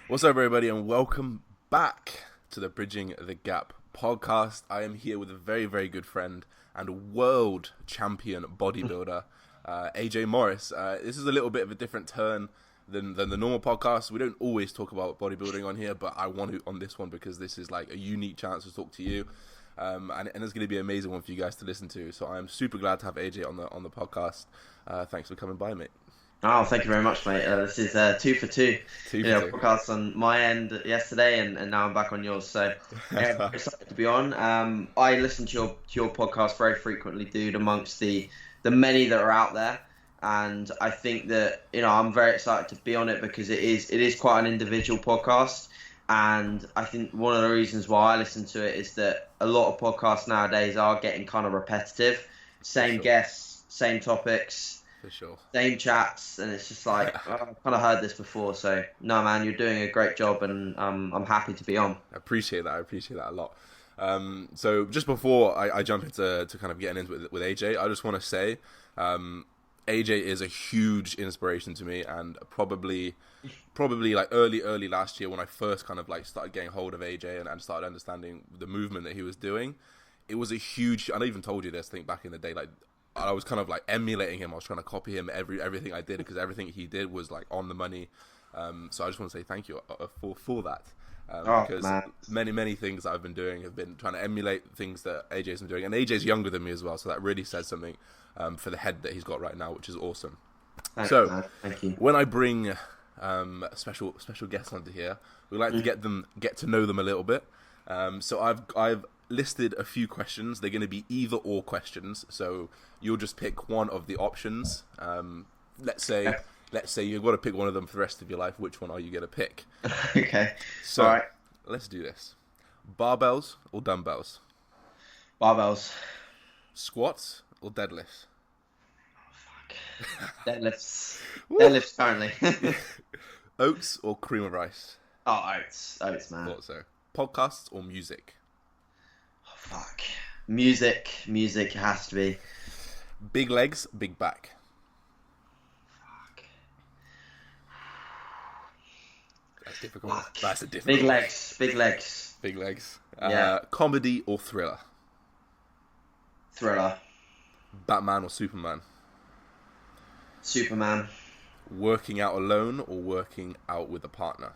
What's up, everybody, and welcome back to the Bridging the Gap podcast. I am here with a very, very good friend and world champion bodybuilder, AJ Morris. This is a little bit of a different turn than the normal podcast. We don't always talk about bodybuilding on here, but I want to on this one because this is like a unique chance to talk to you. And it's going to be an amazing one for you guys to listen to. So I'm super glad to have AJ on the podcast. Thanks for coming by, mate. Oh, thank you very much, mate. This is two for two. Podcast on my end yesterday, and now I'm back on yours. So yeah, very excited to be on. I listen to your podcast very frequently, dude. Amongst the many that are out there, and I think that I'm very excited to be on it because it is quite an individual podcast. And I think one of the reasons why I listen to it is that a lot of podcasts nowadays are getting kind of repetitive. Same guests, same topics. For sure. Same chats, and it's just like I've kind of heard this before. So no, man, you're doing a great job, and I'm happy to be on. I appreciate that. I appreciate that a lot. So just before I jump into kind of getting into it with AJ, I just want to say AJ is a huge inspiration to me, and probably like early last year when I first kind of like started getting hold of AJ and started understanding the movement that he was doing. It was a huge. I even told you this. I think back in the day, like. I was kind of like emulating him. I was trying to copy him everything I did because everything he did was like on the money. So I just want to say thank you for that. Because man. many things that I've been doing have been trying to emulate things that AJ's been doing, and AJ's younger than me as well. So that really says something for the head that he's got right now, which is awesome. Thank you. When I bring a special guest onto here, we like to get to know them a little bit. So I've listed a few questions. They're going to be either or questions, so you'll just pick one of the options. Let's say you've got to pick one of them for the rest of your life. Which one are you going to pick? Okay. So all right. Let's do this. Barbells or dumbbells? Barbells. Squats or deadlifts? Oh, fuck. Deadlifts. Deadlifts currently. Oats or cream of rice? Oh, oats, man. Thought so. Podcasts or music? Fuck. Music has to be. Big legs, big back. Fuck. That's difficult. Fuck. That's a difficult. Big legs. Big legs. Yeah. Comedy or thriller? Thriller. Batman or Superman? Superman. Working out alone or working out with a partner?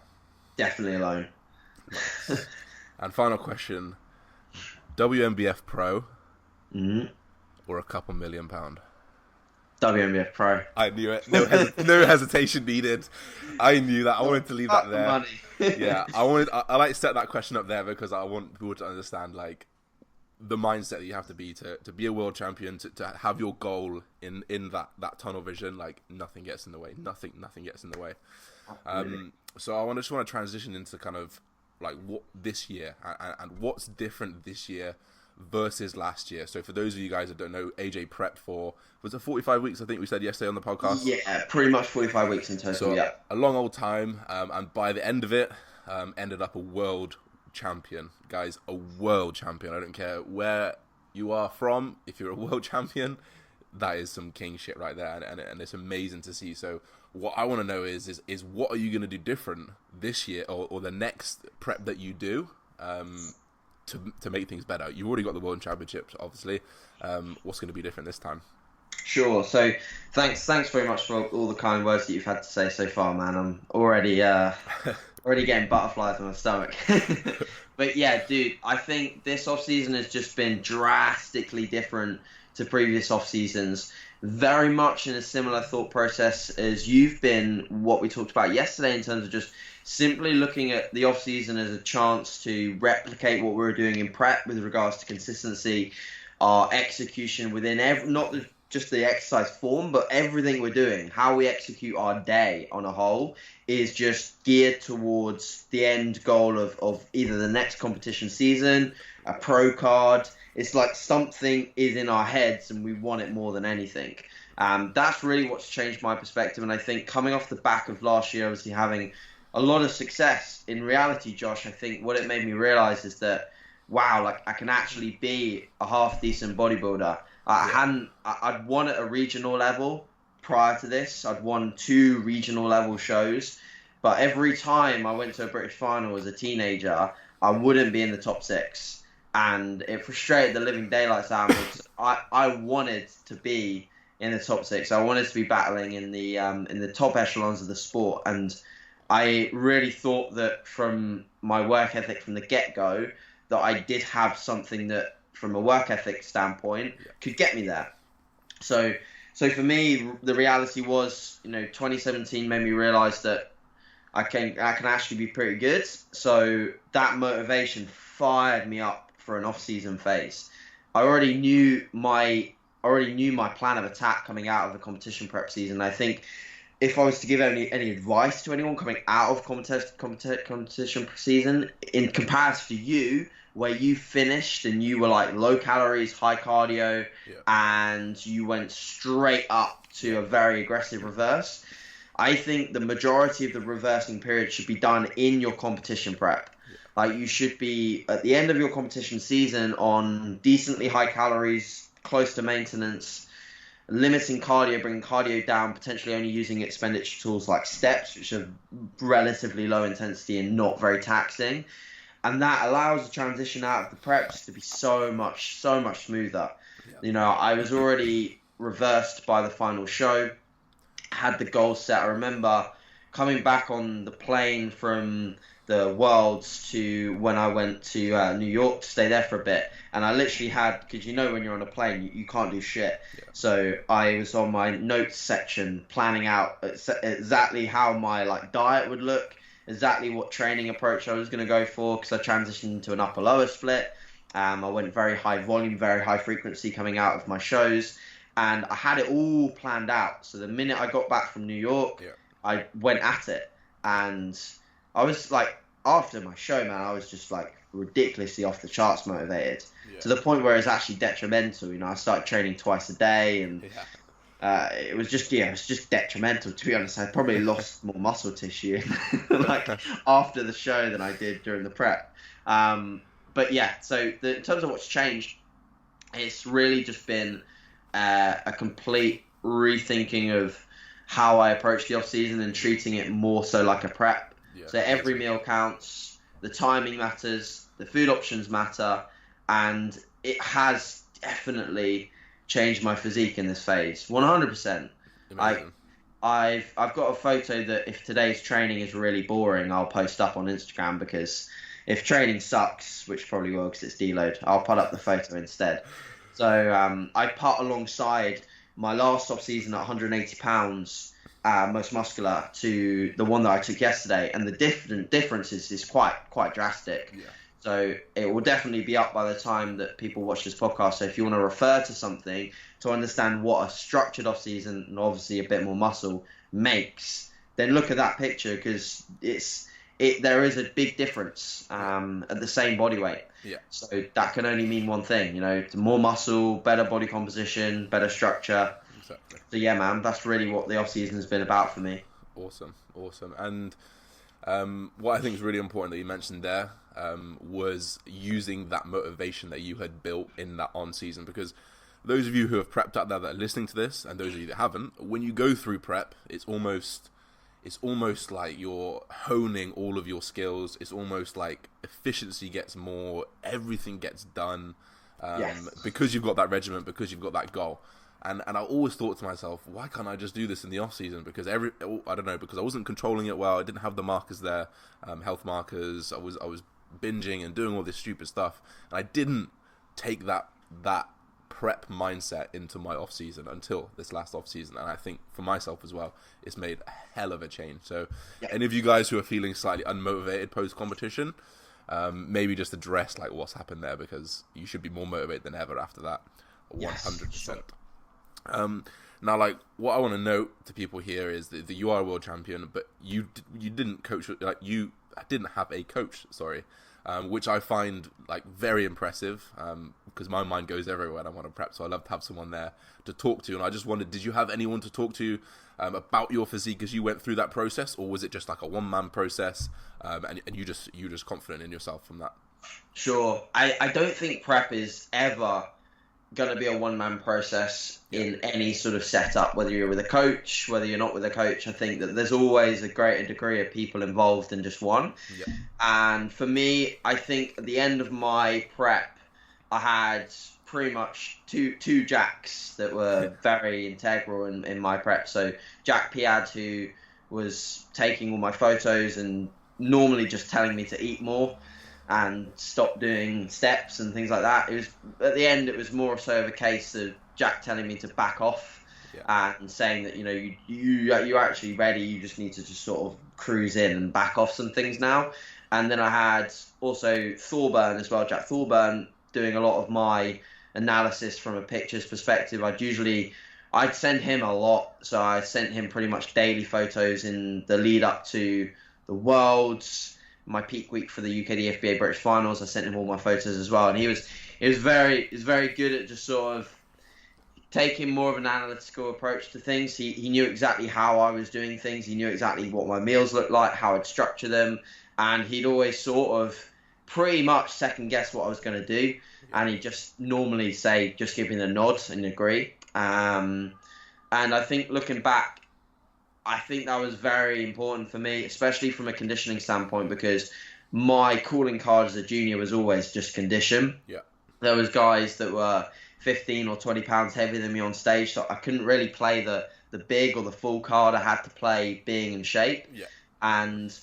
Definitely alone. Nice. And final question. WMBF Pro or a couple £1 million? WMBF Pro. I knew it. No hesitation needed. I knew that. I wanted to leave that there. Money. Yeah, I like to set that question up there because I want people to understand like the mindset that you have to be a world champion, to have your goal in that tunnel vision. Like nothing gets in the way. Nothing gets in the way. So I just want to transition into kind of like what this year and what's different this year versus last year. So for those of you guys that don't know, AJ prepped for, was it 45 weeks? I think we said yesterday on the podcast. Yeah, pretty much 45 weeks in total. So yeah, a long old time. And by the end of it, ended up a world champion, guys. A world champion. I don't care where you are from. If you're a world champion, that is some king shit right there, and it's amazing to see. So what I want to know is what are you going to do different this year or the next prep that you do to make things better? You've already got the World Championships, obviously. What's going to be different this time? Sure. So thanks very much for all the kind words that you've had to say so far, man. I'm already getting butterflies in my stomach. But yeah, dude, I think this off season has just been drastically different to previous off seasons. Very much in a similar thought process as you've been, what we talked about yesterday in terms of just simply looking at the off season as a chance to replicate what we were doing in prep with regards to consistency, our execution within not just the exercise form, but everything we're doing, how we execute our day on a whole is just geared towards the end goal of either the next competition season, a pro card. It's like something is in our heads and we want it more than anything. That's really what's changed my perspective. And I think coming off the back of last year, obviously having a lot of success, in reality, Josh, I think what it made me realize is that, wow, like I can actually be a half decent bodybuilder. I'd won at a regional level prior to this. I'd won 2 regional level shows. But every time I went to a British final as a teenager, I wouldn't be in the top 6. And it frustrated the living daylights out of me, because I wanted to be in the top 6. I wanted to be battling in the top echelons of the sport. And I really thought that from my work ethic from the get-go, that I did have something that, from a work ethic standpoint, could get me there. So for me, the reality was, 2017 made me realise that I can actually be pretty good. So that motivation fired me up for an off-season phase. I already knew my plan of attack coming out of the competition prep season. I think if I was to give any advice to anyone coming out of competition season, in comparison to you, where you finished and you were like low calories, high cardio, and you went straight up to a very aggressive reverse, I think the majority of the reversing period should be done in your competition prep. Like, you should be at the end of your competition season on decently high calories, close to maintenance, limiting cardio, bringing cardio down, potentially only using expenditure tools like steps, which are relatively low intensity and not very taxing. And that allows the transition out of the preps to be so much smoother. I was already reversed by the final show, had the goal set. I remember coming back on the plane from the Worlds to when I went to New York to stay there for a bit, and I literally had, because when you're on a plane, you can't do shit. So I was on my notes section planning out exactly how my diet would look, exactly what training approach I was going to go for, because I transitioned into an upper-lower split. I went very high volume, very high frequency coming out of my shows, and I had it all planned out. So the minute I got back from New York, I went at it, and I was after my show, man, I was just ridiculously off the charts motivated, to the point where it's actually detrimental. I started training twice a day, and it was just detrimental, to be honest. I probably lost more muscle tissue after the show than I did during the prep. But yeah, so in terms of what's changed, it's really just been a complete rethinking of how I approach the off season and treating it more so like a prep. So every meal counts, the timing matters, the food options matter, and it has definitely changed my physique in this phase, 100%. I've got a photo that if today's training is really boring, I'll post up on Instagram, because if training sucks, which probably will because it's deload, I'll put up the photo instead. So I put alongside my last off season at 180 pounds, most muscular, to the one that I took yesterday, and the difference is quite drastic. So it will definitely be up by the time that people watch this podcast. So if you want to refer to something to understand what a structured off season, and obviously a bit more muscle, makes, then look at that picture, because there is a big difference at the same body weight. So that can only mean one thing, more muscle, better body composition, better structure. Exactly. So yeah, man, that's really what the off season has been about for me. Awesome. And what I think is really important that you mentioned there was using that motivation that you had built in that on season, because those of you who have prepped out there that are listening to this, and those of you that haven't, when you go through prep, it's almost like you're honing all of your skills. It's almost like efficiency gets more, everything gets done, because you've got that regimen, because you've got that goal. And I always thought to myself, why can't I just do this in the off season? Because I don't know, because I wasn't controlling it well. I didn't have the markers there, health markers. I was binging and doing all this stupid stuff, and I didn't take that prep mindset into my off season until this last off season. And I think for myself as well, it's made a hell of a change. So any of you guys who are feeling slightly unmotivated post competition, maybe just address what's happened there, because you should be more motivated than ever after that. 100%. Sure. Now, what I want to note to people here is that you are a world champion, but you didn't coach, you didn't have a coach, which I find very impressive, because my mind goes everywhere when I want to prep. So I love to have someone there to talk to. And I just wondered, did you have anyone to talk to about your physique as you went through that process, or was it just a one-man process, and you just confident in yourself from that? Sure. I don't think prep is ever going to be a one-man process in any sort of setup, whether you're with a coach, whether you're not with a coach. I think that there's always a greater degree of people involved than just one. Yeah. And for me, I think at the end of my prep, I had pretty much two Jacks that were very integral in my prep. So Jack Piad, who was taking all my photos and normally just telling me to eat more and stop doing steps and things like that. It was at the end, it was more so of a case of Jack telling me to back off and saying that, you know, you're actually ready. You just need to just sort of cruise in and back off some things now. And then I had also Thorburn as well, Jack Thorburn, doing a lot of my analysis from a pictures perspective. I'd send him a lot. So I sent him pretty much daily photos in the lead up to the Worlds, my peak week for the UK DFBA British Finals. I sent him all my photos as well, and he was very good at just sort of taking more of an analytical approach to things. He knew exactly how I was doing things. He knew exactly what my meals looked like, how I'd structure them, and he'd always sort of pretty much second guess what I was going to do, and he'd just normally say, just give me the nod and agree. And I think looking back, I think that was very important for me, especially from a conditioning standpoint, because my calling card as a junior was always just condition. Yeah. There was guys that were 15 or 20 pounds heavier than me on stage, so I couldn't really play the big or the full card. I had to play being in shape. Yeah. And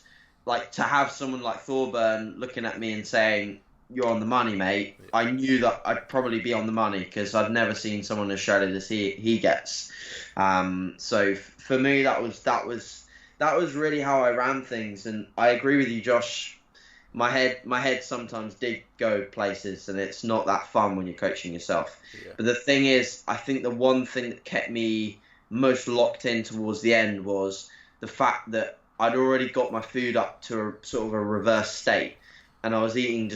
like to have someone like Thorburn looking at me and saying, "You're on the money, mate," I knew that I'd probably be on the money because I've never seen someone as shredded as he gets. So for me, that was really how I ran things, and I agree with you, Josh. My head sometimes did go places, and it's not that fun when you're coaching yourself. Yeah. But the thing is, I think the one thing that kept me most locked in towards the end was the fact that I'd already got my food up to a sort of a reverse state, and I was eating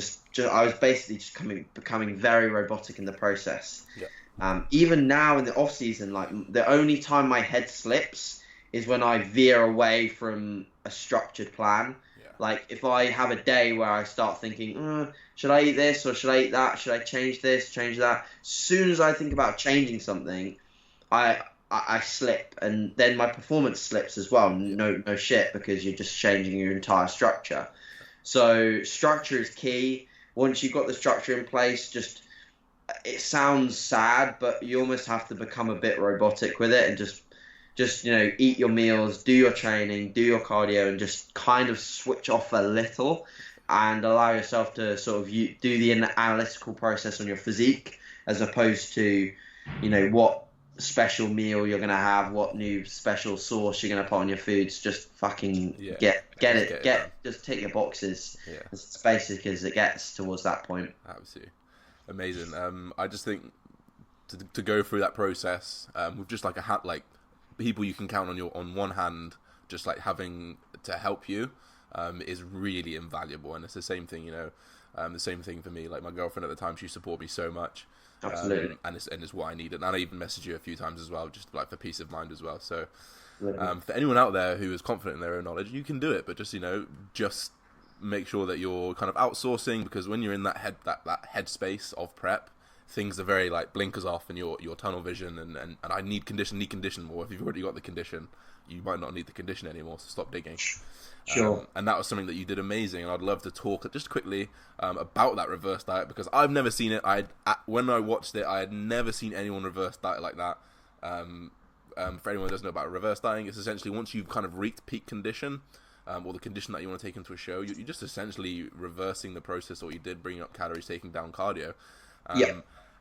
I was basically just becoming very robotic in the process. Yeah. Even now in the off season, like the only time my head slips is when I veer away from a structured plan. Yeah. Like if I have a day where I start thinking, should I eat this or should I eat that? Should I change this, change that? As soon as I think about changing something, I slip, and then my performance slips as well. No shit, because you're just changing your entire structure. So structure is key. Once you've got the structure in place, it sounds sad, but you almost have to become a bit robotic with it and just eat your meals, do your training, do your cardio, and just kind of switch off a little and allow yourself to sort of do the analytical process on your physique, as opposed to, what special meal you're going to have, what new special sauce you're going to put on your foods. Just fucking just tick your boxes. Yeah. As basic as it gets towards that point. Absolutely. Amazing. I just think to go through that process with just like people you can count on one hand, just like having to help you is really invaluable. And it's the same thing, the same thing for me. Like my girlfriend at the time, she supported me so much. Absolutely. And it's what I needed. And I even messaged you a few times as well, just like for peace of mind as well. So for anyone out there who is confident in their own knowledge, you can do it, but just make sure that you're kind of outsourcing, because when you're in that headspace of prep, things are very like blinkers off and your tunnel vision and I need condition more. If you've already got the condition, you might not need the condition anymore, so stop digging. Sure. And that was something that you did amazing, and I'd love to talk just quickly about that reverse diet, because I've never seen it. When I watched it, I had never seen anyone reverse diet like that. For anyone who doesn't know about reverse dieting, it's essentially once you've kind of reached peak condition, or the condition that you want to take into a show, you're just essentially reversing the process what you did, bringing up calories, taking down cardio.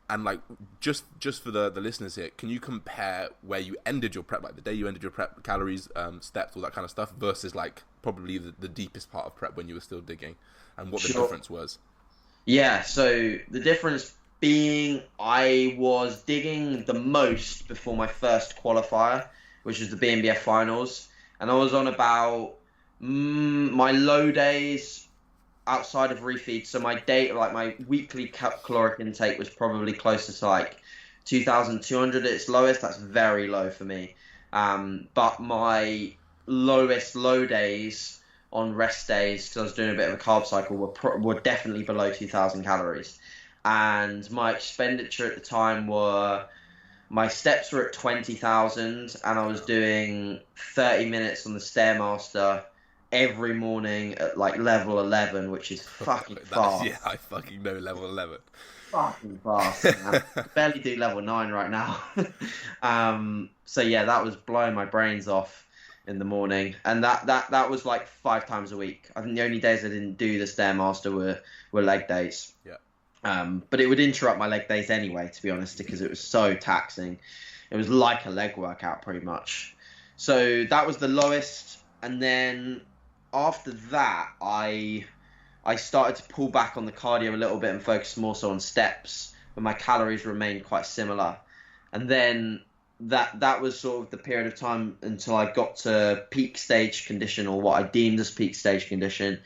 And like just for the listeners here, can you compare where you ended your prep, like the day you ended your prep, calories, steps, all that kind of stuff, versus like probably the deepest part of prep when you were still digging, and what the difference was? Yeah, so the difference being I was digging the most before my first qualifier, which was the BNBF finals, and I was on about my low days outside of refeed. So my my weekly caloric intake was probably closest to like 2,200 at its lowest. That's very low for me. But my lowest low days on rest days, because I was doing a bit of a carb cycle, were definitely below 2,000 calories. and my expenditure at the time my steps were at 20,000, and I was doing 30 minutes on the Stairmaster every morning at like level 11, which is fucking fast. Yeah, I fucking know level 11. Fucking fast, man. I barely do level 9 right now. So yeah, that was blowing my brains off in the morning, and that was like 5 times a week. I think the only days I didn't do the Stairmaster were leg days. Yeah. But it would interrupt my leg days anyway, to be honest, because it was so taxing. It was like a leg workout pretty much. So that was the lowest, and then after that, I started to pull back on the cardio a little bit and focus more so on steps, but my calories remained quite similar. And then that was sort of the period of time until I got to peak stage condition, or what I deemed as peak stage condition.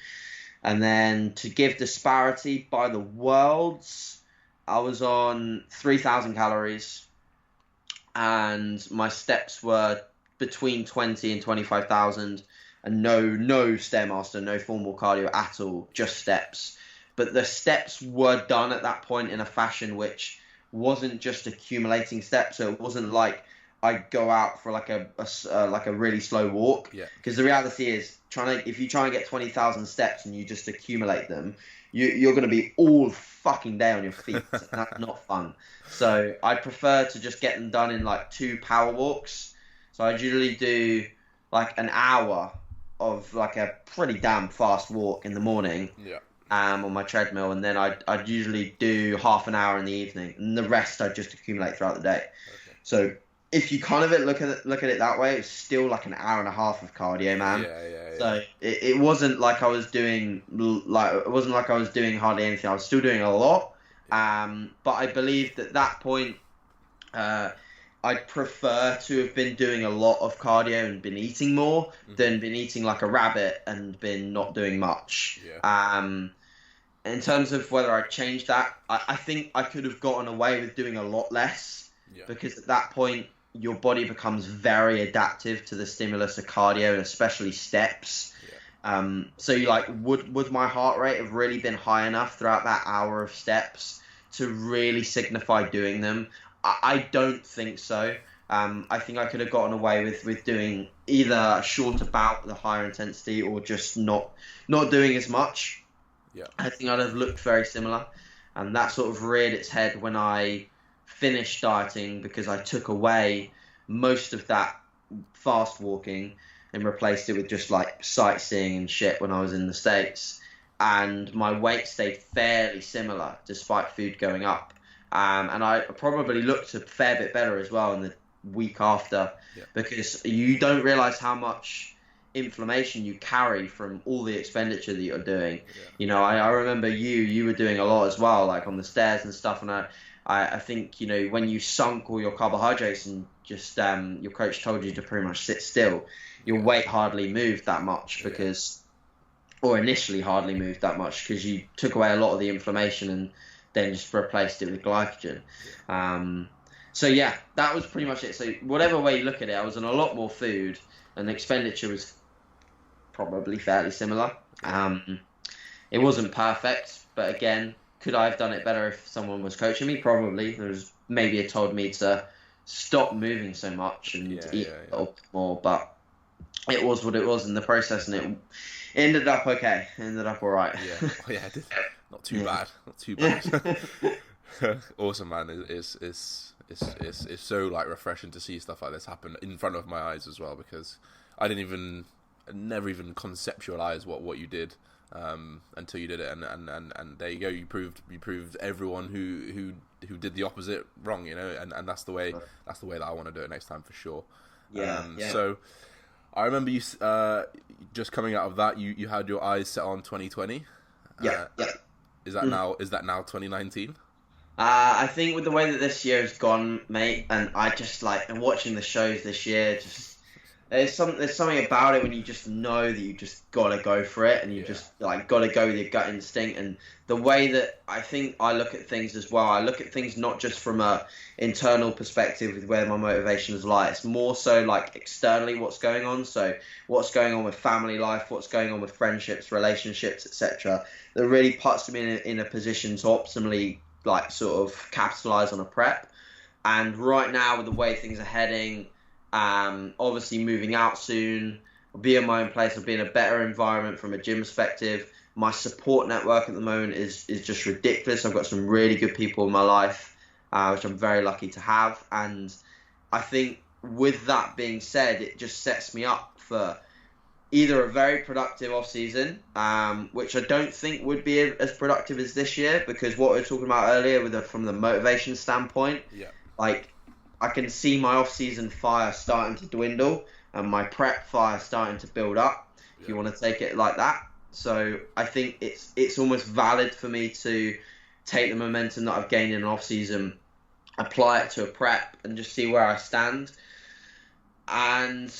And then to give disparity, by the worlds, I was on 3,000 calories, and my steps were between 20 and 25,000, and no Stairmaster, no formal cardio at all, just steps. But the steps were done at that point in a fashion which wasn't just accumulating steps. So it wasn't like I go out for like a really slow walk. Yeah. Because the reality is, if you try and get 20,000 steps and you just accumulate them, you're going to be all fucking day on your feet. And that's not fun. So I prefer to just get them done in like 2 power walks. So I usually do like an hour of like a pretty damn fast walk in the morning. Yeah. On my treadmill, and then I'd usually do half an hour in the evening, and the rest I'd just accumulate throughout the day. Okay. So if you kind of look at it that way, it's still like an hour and a half of cardio, man. Yeah. So it wasn't like I was doing hardly anything. I was still doing a lot. But I believed at that point, I'd prefer to have been doing a lot of cardio and been eating more than been eating like a rabbit and been not doing much. Yeah. In terms of whether I changed that, I think I could have gotten away with doing a lot less, because at that point your body becomes very adaptive to the stimulus of cardio, and especially steps. So you would my heart rate have really been high enough throughout that hour of steps to really signify doing them? I don't think so. I think I could have gotten away with doing either a shorter bout with a higher intensity, or just not doing as much. Yeah. I think I'd have looked very similar, and that sort of reared its head when I finished dieting, because I took away most of that fast walking and replaced it with just like sightseeing and shit when I was in the States, and my weight stayed fairly similar despite food going up. And I probably looked a fair bit better as well in the week after, because you don't realize how much inflammation you carry from all the expenditure that you're doing. You know, I remember you were doing a lot as well, like on the stairs and stuff. And I think, you know, when you sunk all your carbohydrates and just your coach told you to pretty much sit still, your weight hardly moved that much, or initially hardly moved that much, because you took away a lot of the inflammation and then just replaced it with glycogen. So yeah, that was pretty much it. So whatever way you look at it, I was on a lot more food, and the expenditure was probably fairly similar. It wasn't perfect, but again, could I have done it better if someone was coaching me? Probably. There was maybe it told me to stop moving so much and eat a little bit more, but it was what it was in the process, and it ended up okay. Ended up all right. Yeah, it did. Not too bad. Not too bad. Awesome, man. It's so like refreshing to see stuff like this happen in front of my eyes as well, because I never even conceptualized what you did until you did it, and there you go. You proved everyone who did the opposite wrong, you know, and that's the way that I want to do it next time for sure. So I remember you just coming out of that, you had your eyes set on 2020. Is that now 2019? I think with the way that this year has gone, mate, and I just and watching the shows this year, just there's something about it when you just know that you just gotta go for it, and you just gotta go with your gut instinct. And the way that I think I look at things as well, I look at things not just from a internal perspective with where my motivations lie. It's more so like externally what's going on. So what's going on with family life, what's going on with friendships, relationships, etc. That really puts me in a position to optimally like sort of capitalize on a prep. And right now, with the way things are heading, obviously moving out soon, I'll be in my own place, I'll be in a better environment from a gym perspective. My support network at the moment is just ridiculous. I've got some really good people in my life, which I'm very lucky to have. And I think with that being said, it just sets me up for either a very productive off-season, which I don't think would be as productive as this year, because what we were talking about earlier from the motivation standpoint, like I can see my off-season fire starting to dwindle and my prep fire starting to build up, if you want to take it like that. So I think it's almost valid for me to take the momentum that I've gained in an off-season, apply it to a prep, and just see where I stand. And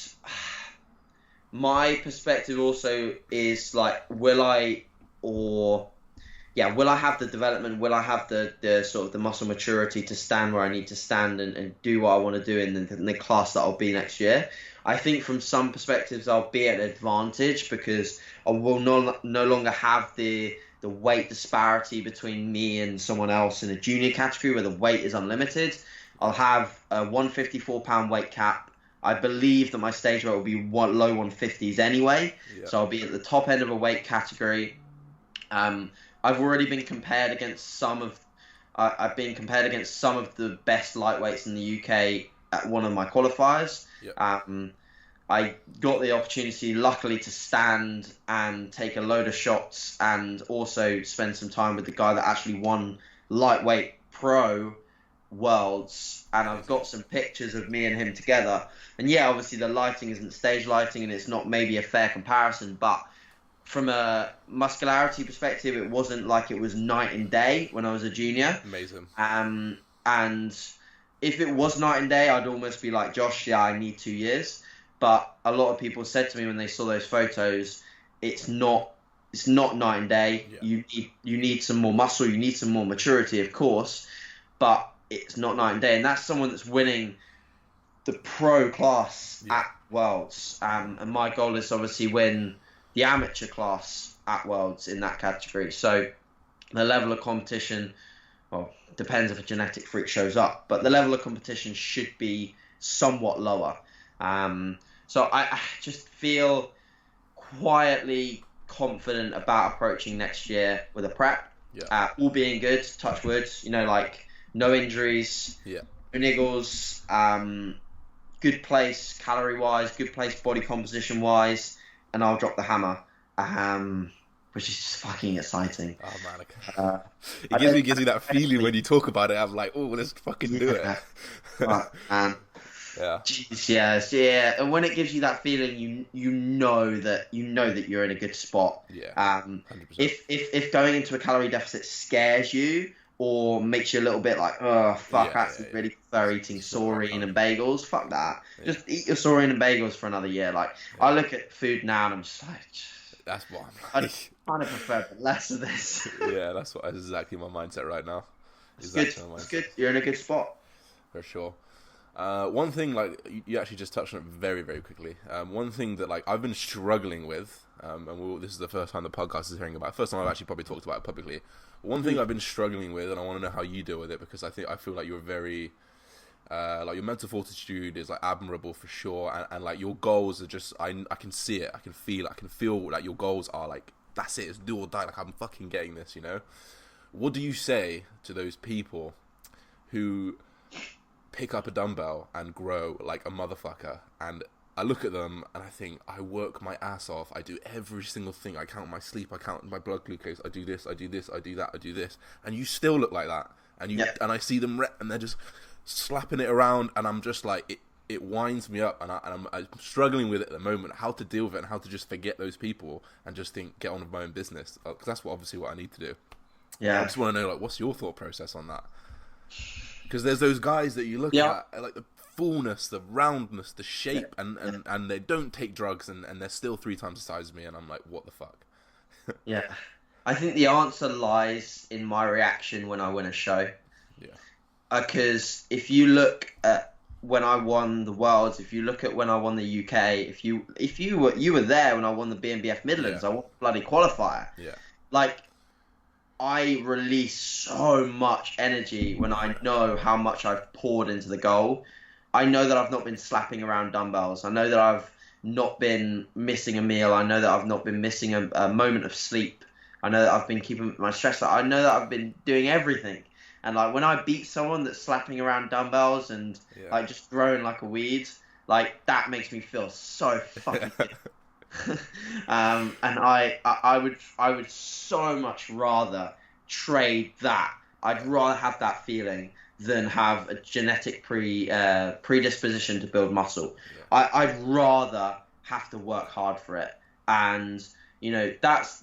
my perspective also is like, will I have the development, will I have the sort of the muscle maturity to stand where I need to stand and do what I want to do in the class that I'll be next year? I think from some perspectives I'll be at an advantage, because I will no longer have the weight disparity between me and someone else in a junior category where the weight is unlimited. I'll have a 154-pound weight cap. I believe that my stage weight will be low 150s anyway, so I'll be at the top end of a weight category. I've already been compared against I've been compared against some of the best lightweights in the UK at one of my qualifiers. I got the opportunity, luckily, to stand and take a load of shots, and also spend some time with the guy that actually won lightweight pro worlds, and I've got some pictures of me and him together. And yeah, obviously the lighting isn't stage lighting and it's not maybe a fair comparison, but from a muscularity perspective, it wasn't like it was night and day when I was a junior. Amazing. And if it was night and day, I'd almost be like, Josh, yeah, I need 2 years. But a lot of people said to me when they saw those photos, it's not night and day. You need some more muscle, you need some more maturity, of course, but it's not night and day. And that's someone that's winning the pro class at Worlds. And my goal is obviously win the amateur class at Worlds in that category. So the level of competition, well, depends if a genetic freak shows up, but the level of competition should be somewhat lower. So I just feel quietly confident about approaching next year with a prep. All being good, touch wood, like no injuries, no niggles, good place calorie-wise, good place body composition-wise, and I'll drop the hammer, which is just fucking exciting. Oh, man. It gives me that feeling when you talk about it. I'm like, oh, let's fucking do it. Man. Yeah. Jeez, yes, yeah. And when it gives you that feeling, you know that you're in a good spot. Yeah. 100%. If going into a calorie deficit scares you or makes you a little bit like, oh fuck, I really prefer eating saurine and bagels. Fuck that. Yeah. Just eat your saurine and bagels for another year. Like I look at food now and I'm just like, that's what I'm like. I kind of prefer less of this. Yeah, that's exactly my mindset right now. It's good. You're in a good spot. For sure. One thing, like, you actually just touched on it very, very quickly. One thing that, like, I've been struggling with, and this is the first time the podcast is hearing about it. First time I've actually probably talked about it publicly. One thing I've been struggling with, and I want to know how you deal with it, because I feel like you're very, like, your mental fortitude is, like, admirable for sure, and like, your goals are just, I can see it, I can feel like your goals are, like, that's it, it's do or die, like, I'm fucking getting this, What do you say to those people who pick up a dumbbell and grow like a motherfucker, and I look at them and I think, I work my ass off, I do every single thing, I count my sleep, I count my blood glucose, I do this, I do this, I do that, I do this, and you still look like that, and and I see them rep and they're just slapping it around, and I'm just like, it winds me up, and I'm struggling with it at the moment, how to deal with it and how to just forget those people and just get on with my own business, because that's obviously what I need to do. I just want to know, like, what's your thought process on that? Because there's those guys that you look at, like the fullness, the roundness, the shape, and they don't take drugs, and they're still 3 times the size of me, and I'm like, what the fuck? Yeah. I think the answer lies in my reaction when I win a show. Yeah. Because if you look at when I won the Worlds, if you look at when I won the UK, if you were there when I won the BNBF Midlands, I won the bloody qualifier. Yeah. Like, I release so much energy when I know how much I've poured into the goal. I know that I've not been slapping around dumbbells. I know that I've not been missing a meal. I know that I've not been missing a moment of sleep. I know that I've been keeping my stress up. I know that I've been doing everything. And like when I beat someone that's slapping around dumbbells and like just throwing like a weed, like that makes me feel so fucking good. And I would so much rather trade that. I'd rather have that feeling than have a genetic predisposition to build muscle. I'd rather have to work hard for it, and that's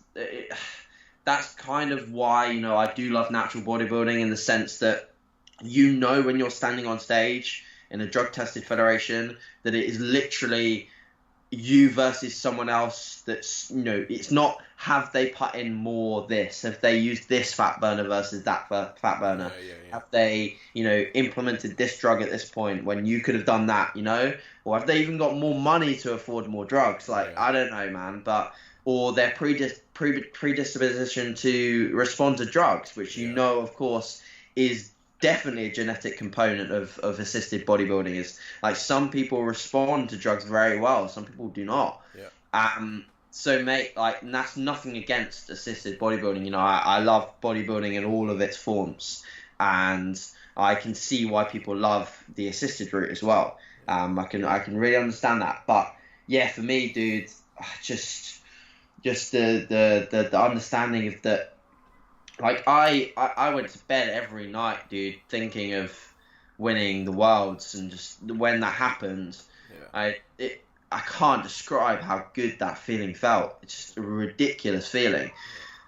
kind of why I do love natural bodybuilding, in the sense that when you're standing on stage in a drug tested federation that it is literally you versus someone else. That's it's not have they put in more this, have they used this fat burner versus that fat burner, have they implemented this drug at this point when you could have done that, or have they even got more money to afford more drugs, I don't know, man, or their predisposition to respond to drugs, which of course is definitely a genetic component of assisted bodybuilding. Is like some people respond to drugs very well, some people do not. So mate, and that's nothing against assisted bodybuilding. I love bodybuilding in all of its forms, and I can see why people love the assisted route as well. I can really understand that. But yeah, for me, dude, just the understanding of that. Like I went to bed every night, dude, thinking of winning the worlds, and just when that happened, I can't describe how good that feeling felt. It's just a ridiculous feeling.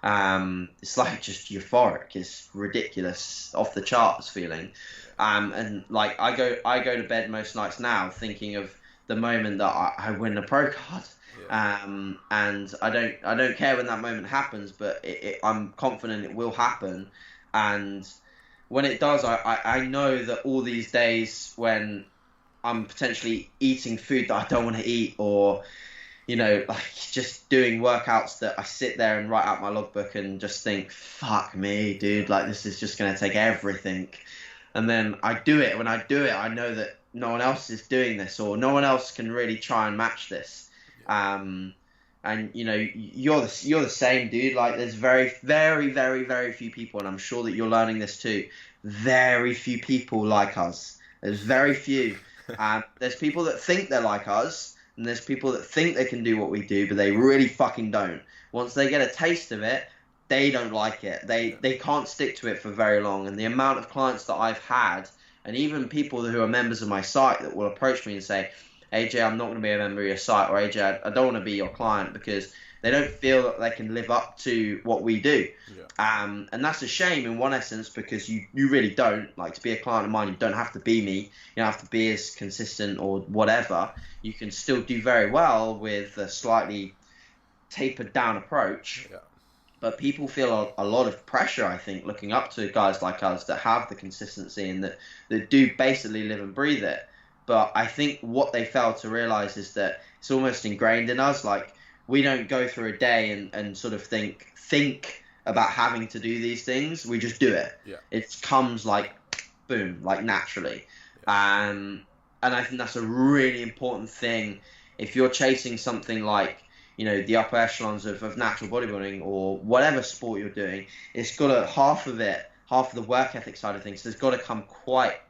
It's like just euphoric. It's ridiculous, off the charts feeling. And like I go to bed most nights now thinking of the moment that I win the pro card. And I don't care when that moment happens, but I'm confident it will happen. And when it does, I know that all these days when I'm potentially eating food that I don't want to eat, or just doing workouts that I sit there and write out my logbook and just think, fuck me, dude, like this is just gonna take everything. And then I do it. When I do it, I know that no one else is doing this, or no one else can really try and match this. And you're the same, dude. Like there's very, very, very, very few people, and I'm sure that you're learning this too. Very few people like us. There's very few. There's people that think they're like us, and there's people that think they can do what we do, but they really fucking don't. Once they get a taste of it, they don't like it. They can't stick to it for very long. And the amount of clients that I've had, and even people who are members of my site, that will approach me and say, AJ, I'm not going to be a member of your site, or AJ, I don't want to be your client, because they don't feel that they can live up to what we do. And that's a shame in one essence, because you really don't. Like, to be a client of mine, you don't have to be me. You don't have to be as consistent or whatever. You can still do very well with a slightly tapered down approach. But people feel a lot of pressure, I think, looking up to guys like us that have the consistency and that do basically live and breathe it. But I think what they fail to realize is that it's almost ingrained in us. Like, we don't go through a day and sort of think about having to do these things. We just do it. It comes like boom, like naturally. And I think that's a really important thing. If you're chasing something like, the upper echelons of natural bodybuilding, or whatever sport you're doing, it's got to, half of the work ethic side of things, there's got to come quite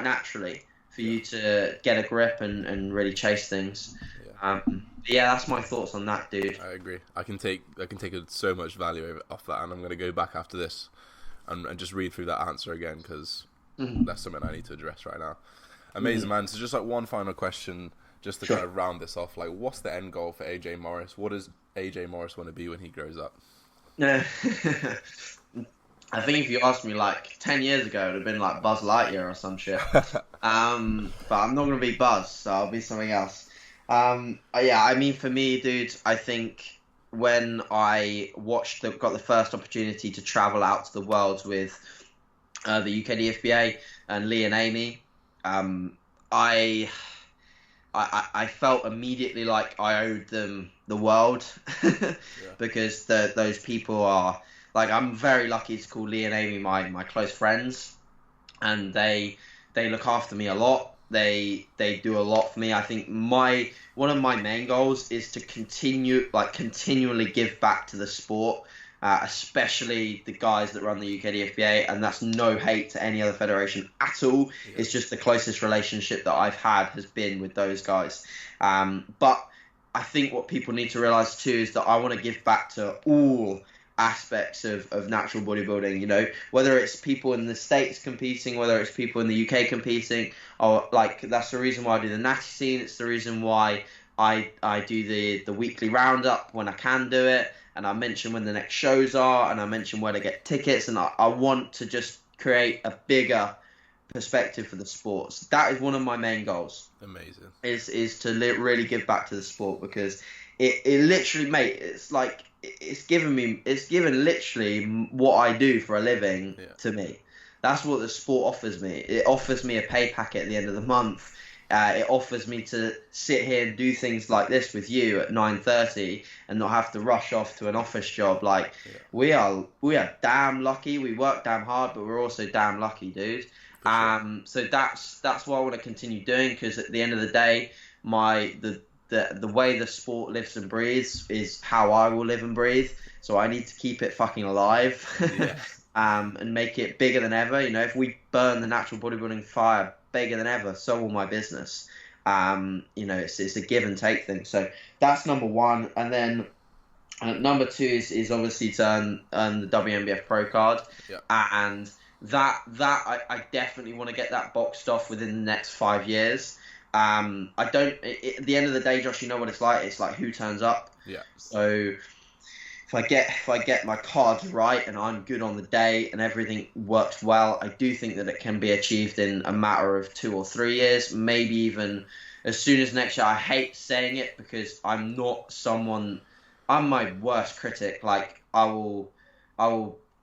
naturally for you to get a grip and really chase things. That's my thoughts on that, dude. I agree. I can take so much value off that, and I'm going to go back after this and just read through that answer again, because that's something I need to address right now. Amazing, man. So just like one final question, just to kind of round this off, like, what's the end goal for AJ Morris? What does AJ Morris want to be when he grows up? I think if you asked me like 10 years ago, it would have been like Buzz Lightyear or some shit. But I'm not going to be Buzz, so I'll be something else. I mean, for me, dude, I think when I got the first opportunity to travel out to the world with the UK DFBA and Lee and Amy, I felt immediately like I owed them the world because those people are like I'm very lucky to call Lee and Amy my close friends, and they look after me a lot. They do a lot for me. I think one of my main goals is to continually give back to the sport, especially the guys that run the UK DFBA, and that's no hate to any other federation at all. Yeah. It's just the closest relationship that I've had has been with those guys. But I think what people need to realize too is that I want to give back to all aspects of natural bodybuilding, you know, whether it's people in the States competing, whether it's people in the UK competing, or like that's the reason why I do the natty scene. It's the reason why I do the weekly roundup when I can do it, and I mention when the next shows are, and I mention where to get tickets, and I want to just create a bigger perspective for the sports. That is one of my main goals. Amazing. Is to really give back to the sport, because it literally, mate, it's like it's given literally what I do for a living to me. That's what the sport offers me. It offers me a pay packet at the end of the month. It offers me to sit here and do things like this with you at 9:30 and not have to rush off to an office job. Like we are damn lucky. We work damn hard, but we're also damn lucky, dude. Sure. So that's what I want to continue doing, because at the end of the day, the way the sport lives and breathes is how I will live and breathe. So I need to keep it fucking alive. Yeah. And make it bigger than ever. You know, if we burn the natural bodybuilding fire bigger than ever, so will my business. You know, it's a give and take thing. So that's number one. And then number two is obviously to earn the WNBF Pro card. Yeah. And that I definitely want to get that boxed off within the next 5 years. At the end of the day, Josh, you know what it's like. It's like who turns up. Yeah. So if I get my cards right and I'm good on the day and everything works well, I do think that it can be achieved in a matter of 2 or 3 years, maybe even as soon as next year. I hate saying it because I'm my worst critic. Like I will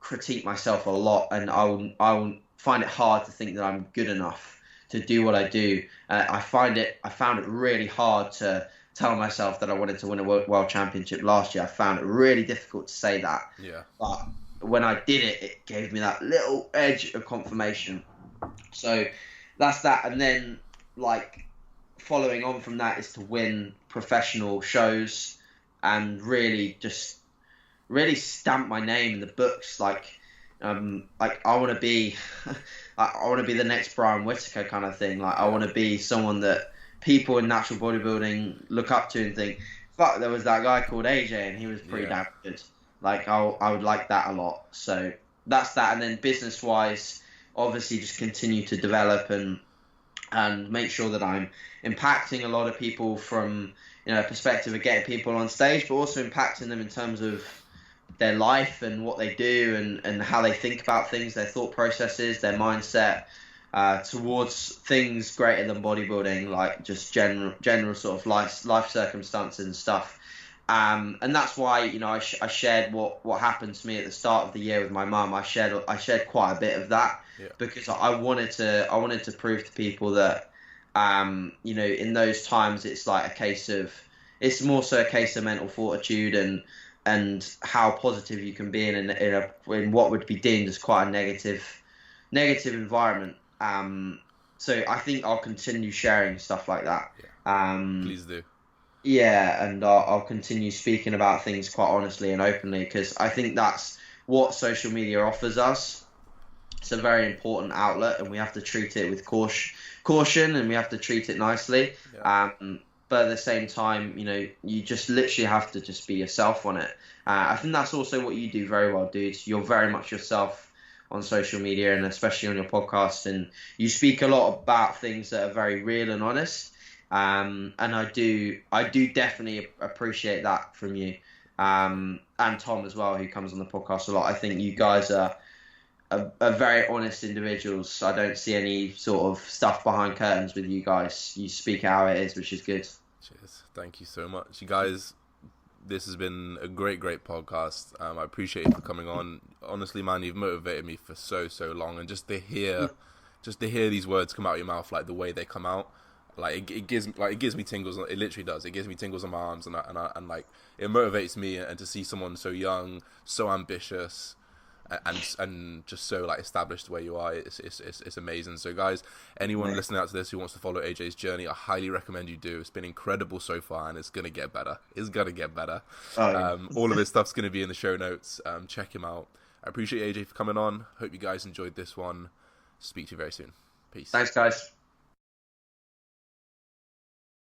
critique myself a lot, and I will find it hard to think that I'm good enough to do what I do. I found it really hard to tell myself that I wanted to win a world championship last year. I found it really difficult to say that. Yeah. But when I did it, it gave me that little edge of confirmation. So that's that. And then, like, following on from that is to win professional shows and really stamp my name in the books. Like I want to be, I want to be the next Brian Whitaker kind of thing. Like I want to be someone that people in natural bodybuilding look up to and think, fuck, there was that guy called AJ and he was pretty damn good. Like I would like that a lot. So that's that. And then business wise, obviously just continue to develop and make sure that I'm impacting a lot of people from, you know, a perspective of getting people on stage, but also impacting them in terms of their life and what they do and how they think about things, their thought processes, their mindset towards things greater than bodybuilding, like just general sort of life circumstances and stuff. And that's why, you know, I shared what happened to me at the start of the year with my mum. I shared quite a bit of that because I wanted to prove to people that, you know, in those times it's more so a case of mental fortitude and how positive you can be in what would be deemed as quite a negative environment. So I think I'll continue sharing stuff like that. Please do. Yeah, and I'll continue speaking about things quite honestly and openly, because I think that's what social media offers us. It's a very important outlet, and we have to treat it with caution, and we have to treat it nicely. Yeah. But at the same time, you know, you just literally have to just be yourself on it. I think that's also what you do very well, dude. You're very much yourself on social media, and especially on your podcast, and you speak a lot about things that are very real and honest. And I do definitely appreciate that from you, and Tom as well, who comes on the podcast a lot. I think you guys are very honest individuals. I don't see any sort of stuff behind curtains with you guys. You speak how it is, which is good. Cheers. Thank you so much. You guys, this has been a great podcast. I appreciate you for coming on. Honestly, man, you've motivated me for so long, and just to hear these words come out of your mouth, like the way they come out, like it gives me tingles. It literally does. It gives me tingles on my arms, and like it motivates me. And to see someone so young, so ambitious, and just so like established where you are. It's amazing. So guys, anyone listening out to this who wants to follow AJ's journey, I highly recommend you do. It's been incredible so far, and it's gonna get better. Oh, yeah. All of his stuff's gonna be in the show notes. Check him out. I appreciate AJ for coming on. Hope you guys enjoyed this one. Speak to you very soon. Peace. Thanks, guys.